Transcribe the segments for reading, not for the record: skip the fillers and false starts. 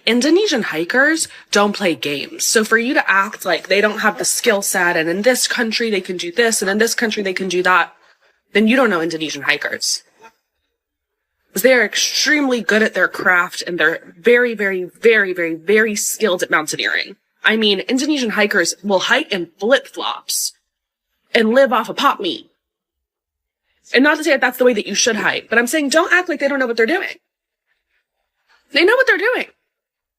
Indonesian hikers don't play games. So for you to act like they don't have the skill set and in this country they can do this and in this country they can do that, then you don't know Indonesian hikers. Because they are extremely good at their craft and they're very, very, very, very, very skilled at mountaineering. I mean, Indonesian hikers will hike in flip-flops and live off of pot meat. And not to say that that's the way that you should hike, but I'm saying don't act like they don't know what they're doing. They know what they're doing.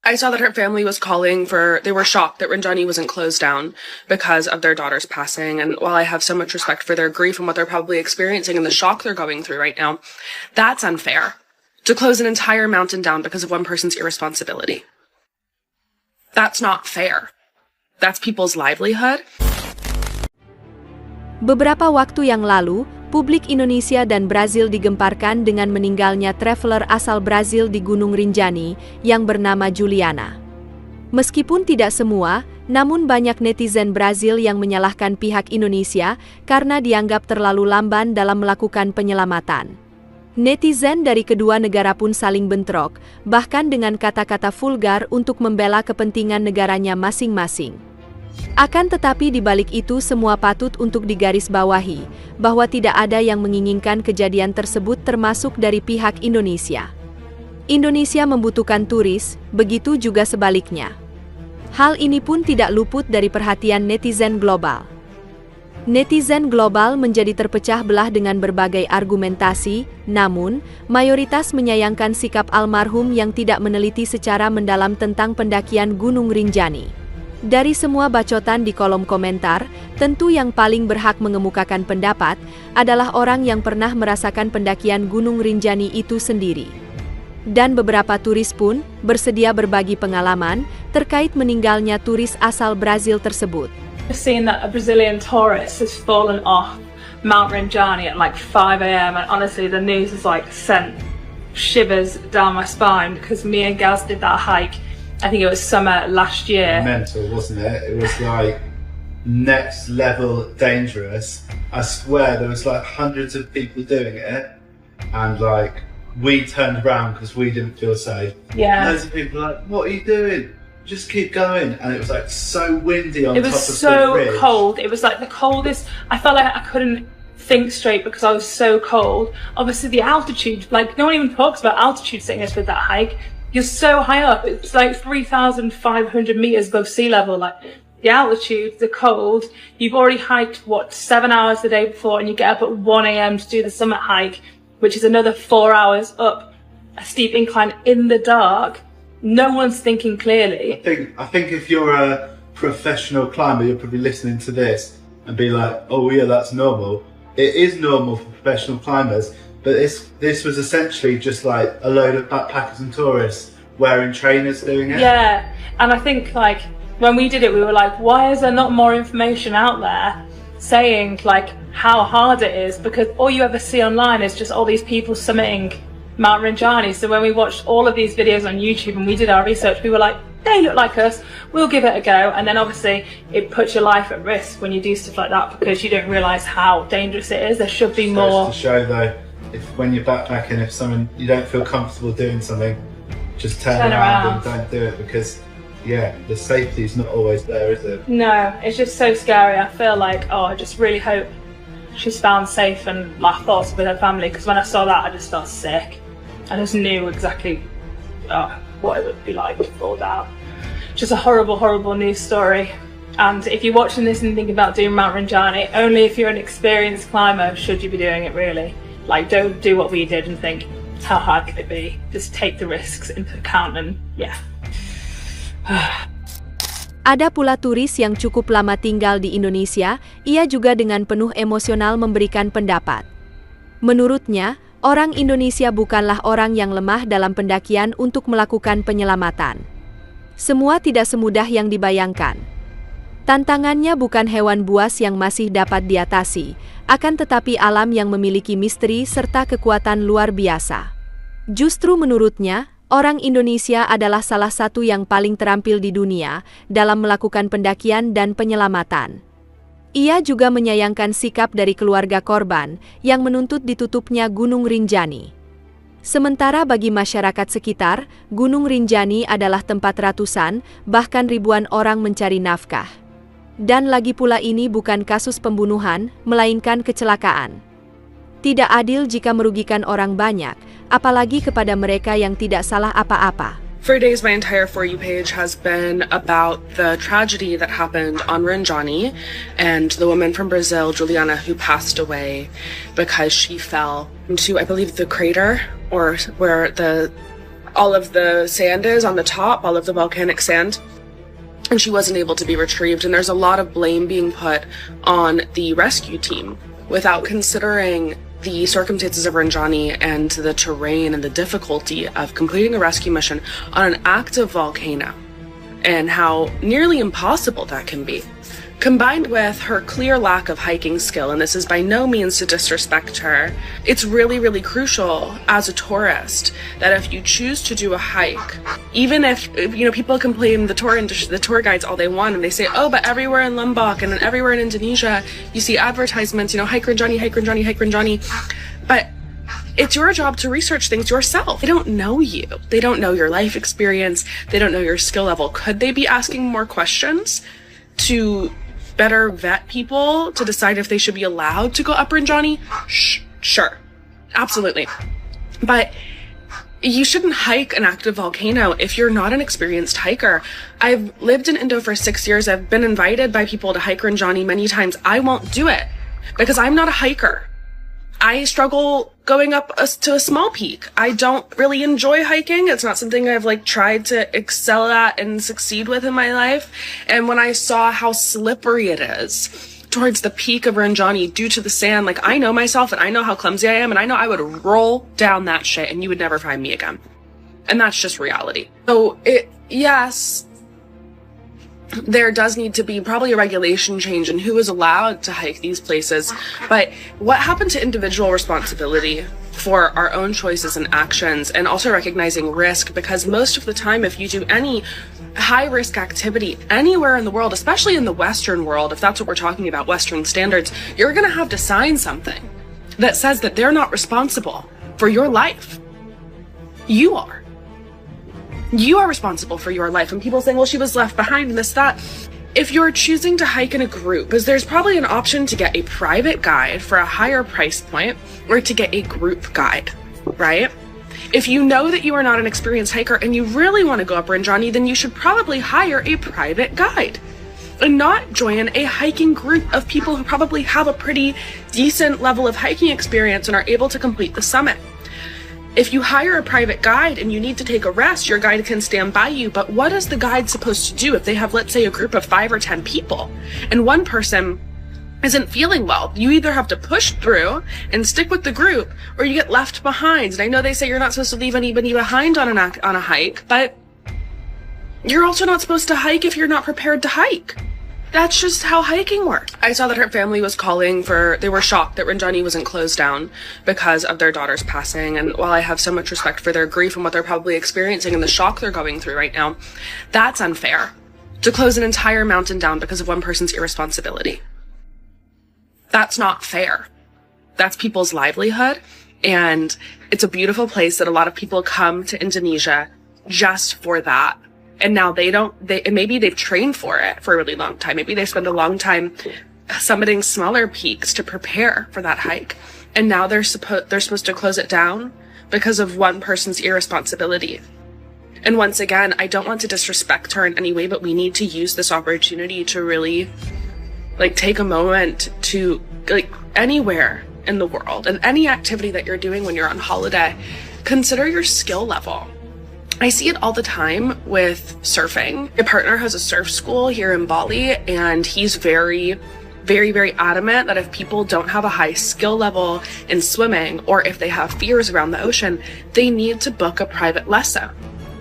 I saw that her family was they were shocked that Rinjani wasn't closed down because of their daughter's passing. And while I have so much respect for their grief and what they're probably experiencing and the shock they're going through right now, that's unfair. To close an entire mountain down because of one person's irresponsibility. That's not fair. That's people's livelihood. Beberapa waktu yang lalu, publik Indonesia dan Brazil digemparkan dengan meninggalnya traveler asal Brazil di Gunung Rinjani yang bernama Juliana. Meskipun tidak semua, namun banyak netizen Brazil yang menyalahkan pihak Indonesia karena dianggap terlalu lamban dalam melakukan penyelamatan. Netizen dari kedua negara pun saling bentrok, bahkan dengan kata-kata vulgar untuk membela kepentingan negaranya masing-masing. Akan tetapi di balik itu semua patut untuk digarisbawahi, bahwa tidak ada yang menginginkan kejadian tersebut termasuk dari pihak Indonesia. Indonesia membutuhkan turis, begitu juga sebaliknya. Hal ini pun tidak luput dari perhatian netizen global. Netizen global menjadi terpecah belah dengan berbagai argumentasi, namun, mayoritas menyayangkan sikap almarhum yang tidak meneliti secara mendalam tentang pendakian Gunung Rinjani. Dari semua bacotan di kolom komentar, tentu yang paling berhak mengemukakan pendapat adalah orang yang pernah merasakan pendakian Gunung Rinjani itu sendiri. Dan beberapa turis pun bersedia berbagi pengalaman terkait meninggalnya turis asal Brazil tersebut. I've seen that a Brazilian tourist has fallen off Mount Rinjani at like 5 a.m. and honestly the news has like sent shivers down my spine because me and Gaz did that hike. I think it was summer last year. Mental, wasn't it? It was like next level dangerous. I swear there was like hundreds of people doing it and like we turned around because we didn't feel safe. Yeah. Loads of people were like, what are you doing? Just keep going. And it was like so windy on top of the ridge. It was so cold. It was like the coldest. I felt like I couldn't think straight because I was so cold. Obviously the altitude, like no one even talks about altitude sickness with that hike. You're so high up, it's like 3,500 meters above sea level, like the altitude, the cold. You've already hiked, 7 hours the day before and you get up at 1 a.m. to do the summit hike, which is another 4 hours up a steep incline in the dark. No one's thinking clearly. I think if you're a professional climber, you're probably listening to this and be like, oh yeah, that's normal. It is normal for professional climbers. But this was essentially just like a load of backpackers and tourists wearing trainers doing it. Yeah, and I think like when we did it, we were like, why is there not more information out there saying like how hard it is? Because all you ever see online is just all these people summiting Mount Rinjani. So when we watched all of these videos on YouTube and we did our research, we were like, they look like us, we'll give it a go. And then obviously it puts your life at risk when you do stuff like that because you don't realise how dangerous it is. There should be more. To show though, if when you're backpacking, if you don't feel comfortable doing something, just turn around and don't do it because yeah, the safety is not always there, is it? No, it's just so scary. I feel like, I just really hope she's found safe and my thoughts with her family because when I saw that I just felt sick. I just knew exactly what it would be like to fall down. Just a horrible, horrible news story. And if you're watching this and thinking about doing Mount Rinjani, only if you're an experienced climber should you be doing it really. Like, don't do what we did and think, how hard could it be? Just take the risks into account and yeah. Ada pula turis yang cukup lama tinggal di Indonesia, ia juga dengan penuh emosional memberikan pendapat. Menurutnya, orang Indonesia bukanlah orang yang lemah dalam pendakian untuk melakukan penyelamatan. Semua tidak semudah yang dibayangkan. Tantangannya bukan hewan buas yang masih dapat diatasi, akan tetapi alam yang memiliki misteri serta kekuatan luar biasa. Justru menurutnya, orang Indonesia adalah salah satu yang paling terampil di dunia dalam melakukan pendakian dan penyelamatan. Ia juga menyayangkan sikap dari keluarga korban yang menuntut ditutupnya Gunung Rinjani. Sementara bagi masyarakat sekitar, Gunung Rinjani adalah tempat ratusan, bahkan ribuan orang mencari nafkah. Dan lagi pula ini bukan kasus pembunuhan, melainkan kecelakaan. Tidak adil jika merugikan orang banyak, apalagi kepada mereka yang tidak salah apa-apa. For days, my entire For You page has been about the tragedy that happened on Rinjani and the woman from Brazil, Juliana, who passed away because she fell into, I believe, the crater, or where all of the sand is on the top, all of the volcanic sand. And she wasn't able to be retrieved. And there's a lot of blame being put on the rescue team without considering the circumstances of Rinjani and the terrain and the difficulty of completing a rescue mission on an active volcano and how nearly impossible that can be. Combined with her clear lack of hiking skill, and this is by no means to disrespect her, it's really, really crucial as a tourist that if you choose to do a hike, even if people complain the tour guides all they want, and they say, oh, but everywhere in Lombok and everywhere in Indonesia, you see advertisements, hike Rinjani, hike Rinjani, hike Rinjani. But it's your job to research things yourself. They don't know you. They don't know your life experience. They don't know your skill level. Could they be asking more questions to better vet people to decide if they should be allowed to go up Rinjani? Sure. Absolutely. But you shouldn't hike an active volcano if you're not an experienced hiker. I've lived in Indo for 6 years. I've been invited by people to hike Rinjani many times. I won't do it because I'm not a hiker. I struggle going up to a small peak. I don't really enjoy hiking. It's not something I've tried to excel at and succeed with in my life. And when I saw how slippery it is towards the peak of Rinjani due to the sand, I know myself and I know how clumsy I am, and I know I would roll down that shit and you would never find me again. And that's just reality. So yes, there does need to be probably a regulation change in who is allowed to hike these places. But what happened to individual responsibility for our own choices and actions, and also recognizing risk? Because most of the time, if you do any high-risk activity anywhere in the world, especially in the Western world, if that's what we're talking about, Western standards, you're going to have to sign something that says that they're not responsible for your life. You are. You are responsible for your life. And people saying, well, she was left behind and this, that. If you're choosing to hike in a group, because there's probably an option to get a private guide for a higher price point or to get a group guide, right? If you know that you are not an experienced hiker and you really want to go up Rinjani, then you should probably hire a private guide and not join a hiking group of people who probably have a pretty decent level of hiking experience and are able to complete the summit. If you hire a private guide and you need to take a rest, your guide can stand by you. But what is the guide supposed to do if they have, let's say, a group of 5 or 10 people and one person isn't feeling well? You either have to push through and stick with the group or you get left behind. And I know they say you're not supposed to leave anybody behind on a hike, but you're also not supposed to hike if you're not prepared to hike. That's just how hiking works. I saw that her family was they were shocked that Rinjani wasn't closed down because of their daughter's passing. And while I have so much respect for their grief and what they're probably experiencing and the shock they're going through right now, that's unfair to close an entire mountain down because of one person's irresponsibility. That's not fair. That's people's livelihood. And it's a beautiful place that a lot of people come to Indonesia just for that. And now maybe they've trained for it for a really long time. Maybe they spend a long time summiting smaller peaks to prepare for that hike. And now they're supposed to close it down because of one person's irresponsibility. And once again, I don't want to disrespect her in any way, but we need to use this opportunity to really take a moment to anywhere in the world and any activity that you're doing when you're on holiday, consider your skill level. I see it all the time with surfing. My partner has a surf school here in Bali, and he's very, very, very adamant that if people don't have a high skill level in swimming, or if they have fears around the ocean, they need to book a private lesson.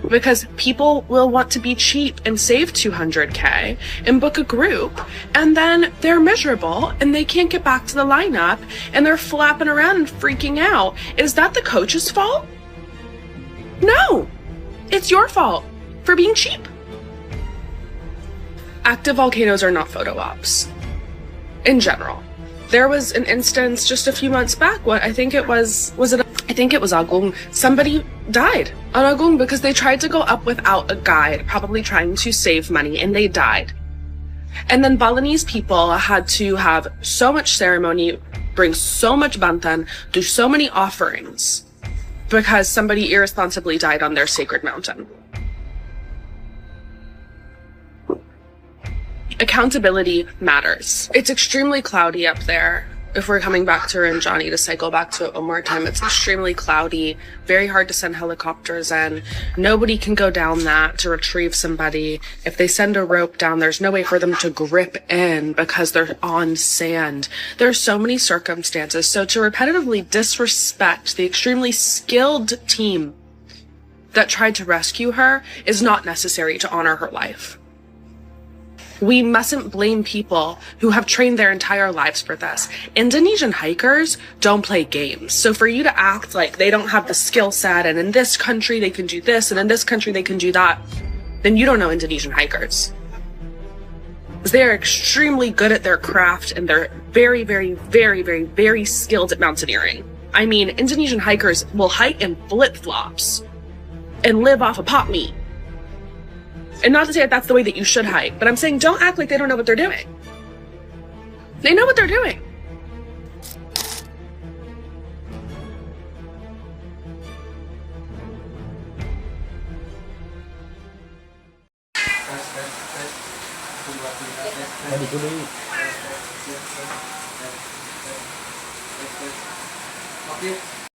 Because people will want to be cheap and save $200K and book a group, and then they're miserable and they can't get back to the lineup and they're flapping around and freaking out. Is that the coach's fault? No. It's your fault for being cheap. Active volcanoes are not photo ops. In general. There was an instance just a few months back, I think it was it I think it was Agung, somebody died on Agung because they tried to go up without a guide, probably trying to save money, and they died. And then Balinese people had to have so much ceremony, bring so much bantan, do so many offerings because somebody irresponsibly died on their sacred mountain. Accountability matters. It's extremely cloudy up there. If we're coming back to Rinjani, to cycle back to it one more time, it's extremely cloudy, very hard to send helicopters in. Nobody can go down that to retrieve somebody. If they send a rope down, there's no way for them to grip in because they're on sand. There are so many circumstances. So to repetitively disrespect the extremely skilled team that tried to rescue her is not necessary to honor her life. We mustn't blame people who have trained their entire lives for this. Indonesian hikers don't play games. So for you to act like they don't have the skill set and in this country they can do this and in this country they can do that, then you don't know Indonesian hikers. They're extremely good at their craft and they're very, very, very, very, very skilled at mountaineering. I mean, Indonesian hikers will hike in flip-flops and live off of pot meat. And not to say that that's the way that you should hike, but I'm saying don't act like they don't know what they're doing. They know what they're doing. Oke.